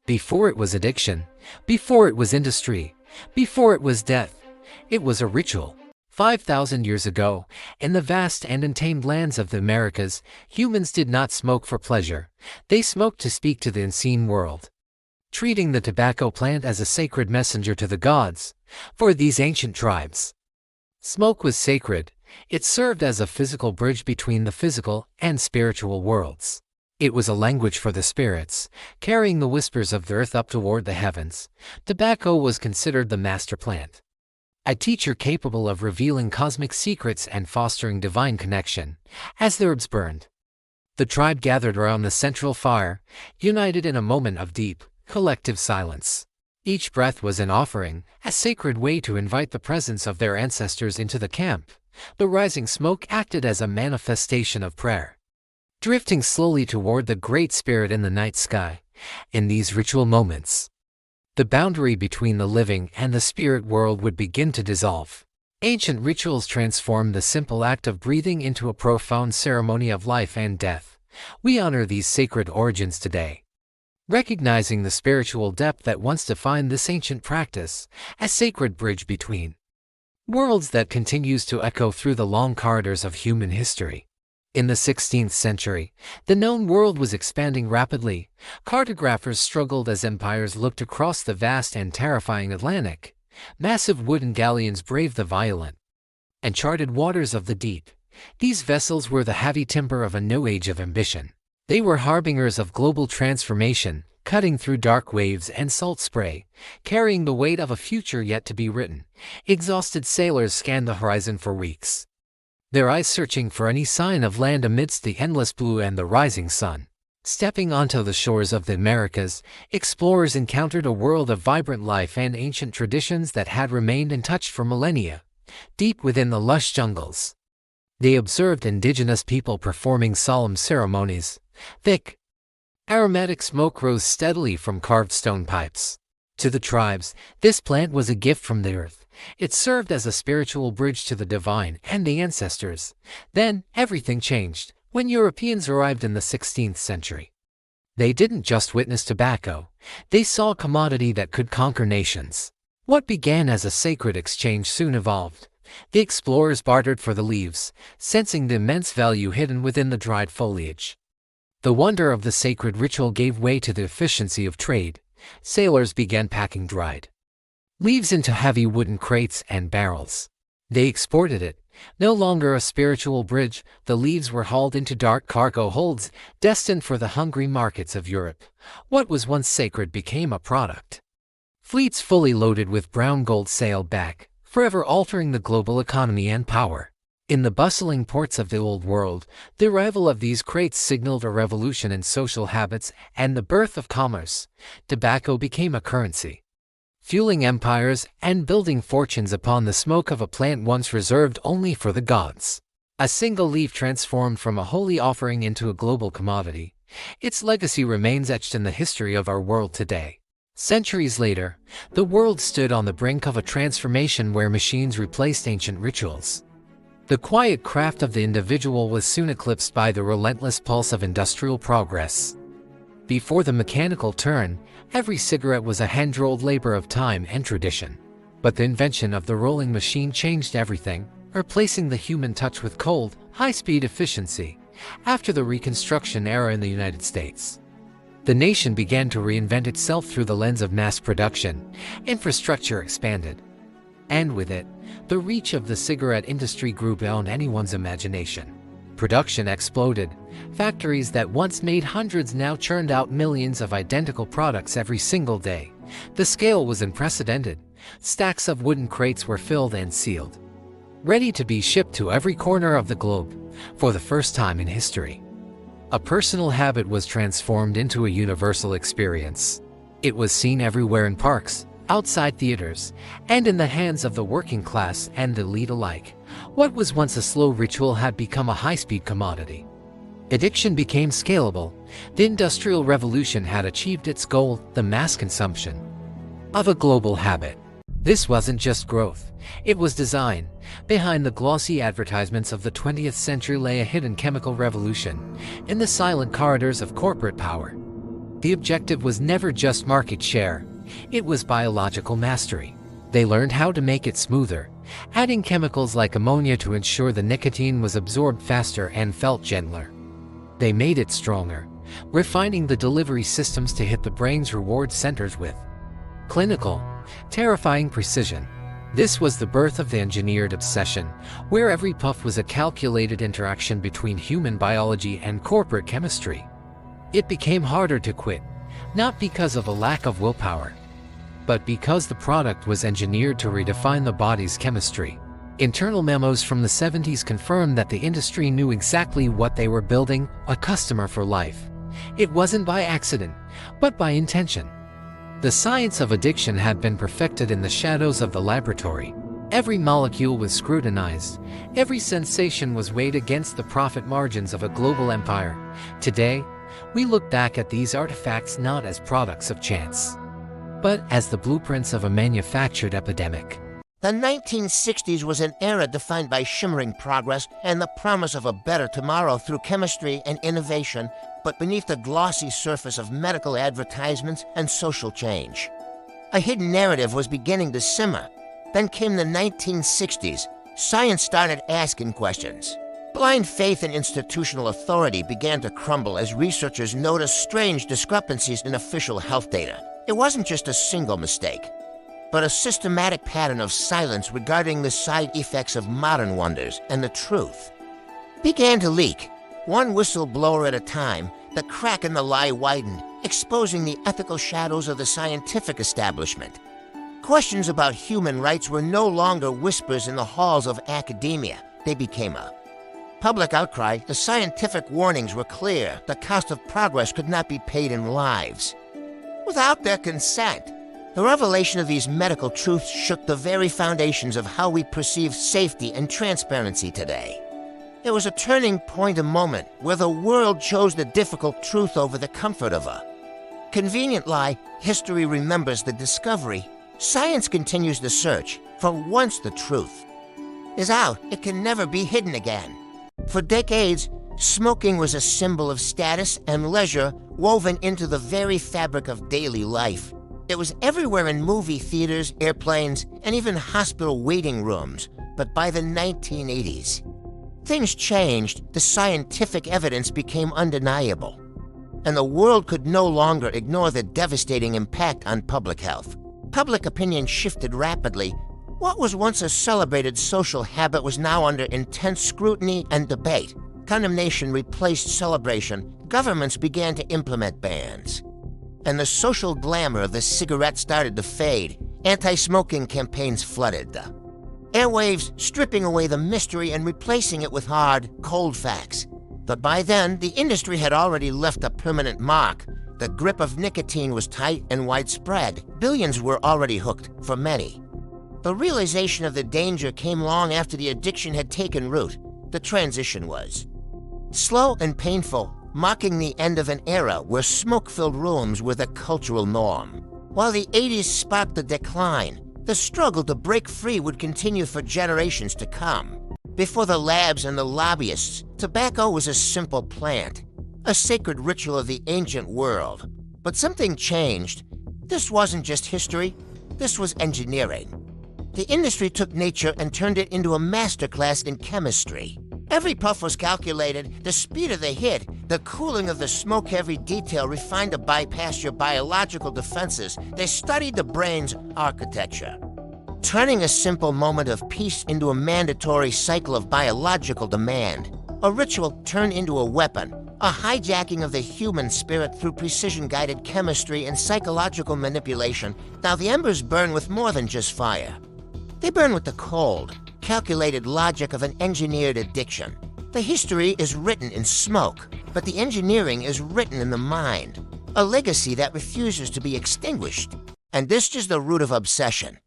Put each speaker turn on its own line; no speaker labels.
Before it was addiction, before it was industry, before it was death, it was a ritual. 5,000 years ago, in the vast and untamed lands of the Americas, humans did not smoke for pleasure. They smoked to speak to the unseen world, treating the tobacco plant as a sacred messenger to the gods. For these ancient tribes, smoke was sacred. It served as a physical bridge between the physical and spiritual worlds. It was a language for the spirits, carrying the whispers of the earth up toward the heavens. Tobacco was considered the master plant, a teacher capable of revealing cosmic secrets and fostering divine connection. As the herbs burned, the tribe gathered around the central fire, united in a moment of deep, collective silence. Each breath was an offering, a sacred way to invite the presence of their ancestors into the camp. The rising smoke acted as a manifestation of prayer, drifting slowly toward the Great Spirit in the night sky. In these ritual moments, the boundary between the living and the spirit world would begin to dissolve. Ancient rituals transformed the simple act of breathing into a profound ceremony of life and death. We honor these sacred origins today, recognizing the spiritual depth that once defined this ancient practice, a sacred bridge between worlds that continues to echo through the long corridors of human history. In the 16th century, the known world was expanding rapidly. Cartographers struggled as empires looked across the vast and terrifying Atlantic. Massive wooden galleons braved the violent, uncharted waters of the deep. These vessels were the heavy timber of a new age of ambition. They were harbingers of global transformation, cutting through dark waves and salt spray, carrying the weight of a future yet to be written. Exhausted sailors scanned the horizon for weeks, their eyes searching for any sign of land amidst the endless blue and the rising sun. Stepping onto the shores of the Americas, explorers encountered a world of vibrant life and ancient traditions that had remained untouched for millennia. Deep within the lush jungles, they observed indigenous people performing solemn ceremonies. Thick, aromatic smoke rose steadily from carved stone pipes. To the tribes, this plant was a gift from the earth. It served as a spiritual bridge to the divine and the ancestors. Then, everything changed when Europeans arrived in the 16th century. They didn't just witness tobacco. They saw a commodity that could conquer nations. What began as a sacred exchange soon evolved. The explorers bartered for the leaves, sensing the immense value hidden within the dried foliage. The wonder of the sacred ritual gave way to the efficiency of trade. Sailors began packing dried leaves into heavy wooden crates and barrels. They exported it. No longer a spiritual bridge, the leaves were hauled into dark cargo holds, destined for the hungry markets of Europe. What was once sacred became a product. Fleets fully loaded with brown gold sailed back, forever altering the global economy and power. In the bustling ports of the Old World, the arrival of these crates signaled a revolution in social habits and the birth of commerce. Tobacco became a currency, fueling empires and building fortunes upon the smoke of a plant once reserved only for the gods. A single leaf transformed from a holy offering into a global commodity. Its legacy remains etched in the history of our world today. Centuries later, the world stood on the brink of a transformation where machines replaced ancient rituals. The quiet craft of the individual was soon eclipsed by the relentless pulse of industrial progress. Before the mechanical turn, every cigarette was a hand-rolled labor of time and tradition. But the invention of the rolling machine changed everything, replacing the human touch with cold, high-speed efficiency. After the Reconstruction era in the United States, the nation began to reinvent itself through the lens of mass production. Infrastructure expanded, and with it, the reach of the cigarette industry grew beyond anyone's imagination. Production exploded. Factories that once made hundreds now churned out millions of identical products every single day. The scale was unprecedented. Stacks of wooden crates were filled and sealed, ready to be shipped to every corner of the globe. For the first time in history, a personal habit was transformed into a universal experience. It was seen everywhere in parks, outside theaters, and in the hands of the working class and the elite alike. What was once a slow ritual had become a high-speed commodity. Addiction became scalable. The Industrial Revolution had achieved its goal, the mass consumption of a global habit. This wasn't just growth, it was design. Behind the glossy advertisements of the 20th century lay a hidden chemical revolution. In the silent corridors of corporate power, The objective was never just market share, it was biological mastery. They learned how to make it smoother, adding chemicals like ammonia to ensure the nicotine was absorbed faster and felt gentler. They made it stronger, refining the delivery systems to hit the brain's reward centers with clinical, terrifying precision. This was the birth of the engineered obsession, where every puff was a calculated interaction between human biology and corporate chemistry. It became harder to quit, not because of a lack of willpower, but because the product was engineered to redefine the body's chemistry. Internal memos from the 70s confirmed that the industry knew exactly what they were building: a customer for life. It wasn't by accident, but by intention. The science of addiction had been perfected in the shadows of the laboratory. Every molecule was scrutinized. Every sensation was weighed against the profit margins of a global empire. Today, we look back at these artifacts not as products of chance, but as the blueprints of a manufactured epidemic.
The 1960s was an era defined by shimmering progress and the promise of a better tomorrow through chemistry and innovation, but beneath the glossy surface of medical advertisements and social change, a hidden narrative was beginning to simmer. Then came the 1960s. Science started asking questions. Blind faith in institutional authority began to crumble as researchers noticed strange discrepancies in official health data. It wasn't just a single mistake, but a systematic pattern of silence regarding the side effects of modern wonders, and the truth began to leak. One whistleblower at a time, the crack in the lie widened, exposing the ethical shadows of the scientific establishment. Questions about human rights were no longer whispers in the halls of academia. They became a public outcry. The scientific warnings were clear. The cost of progress could not be paid in lives without their consent. The revelation of these medical truths shook the very foundations of how we perceive safety and transparency today. It was a turning point, a moment where the world chose the difficult truth over the comfort of a convenient lie. History remembers the discovery. Science continues the search, for once the truth is out, it can never be hidden again. For decades, smoking was a symbol of status and leisure woven into the very fabric of daily life. It was everywhere in movie theaters, airplanes, and even hospital waiting rooms. But by the 1980s, things changed. The scientific evidence became undeniable, and the world could no longer ignore the devastating impact on public health. Public opinion shifted rapidly. What was once a celebrated social habit was now under intense scrutiny and debate. Condemnation replaced celebration. Governments began to implement bans, and the social glamour of the cigarette started to fade. Anti-smoking campaigns flooded the airwaves, stripping away the mystery and replacing it with hard, cold facts. But by then, the industry had already left a permanent mark. The grip of nicotine was tight and widespread. Billions were already hooked, for many. The realization of the danger came long after the addiction had taken root. The transition was slow and painful, marking the end of an era where smoke-filled rooms were the cultural norm. While the 80s sparked the decline, the struggle to break free would continue for generations to come. Before the labs and the lobbyists, tobacco was a simple plant, a sacred ritual of the ancient world. But something changed. This wasn't just history, this was engineering. The industry took nature and turned it into a masterclass in chemistry. Every puff was calculated, the speed of the hit, the cooling of the smoke, every detail refined to bypass your biological defenses. They studied the brain's architecture, turning a simple moment of peace into a mandatory cycle of biological demand. A ritual turned into a weapon, a hijacking of the human spirit through precision-guided chemistry and psychological manipulation. Now the embers burn with more than just fire. They burn with the cold, calculated logic of an engineered addiction. The history is written in smoke, but the engineering is written in the mind, a legacy that refuses to be extinguished. And this is the root of obsession.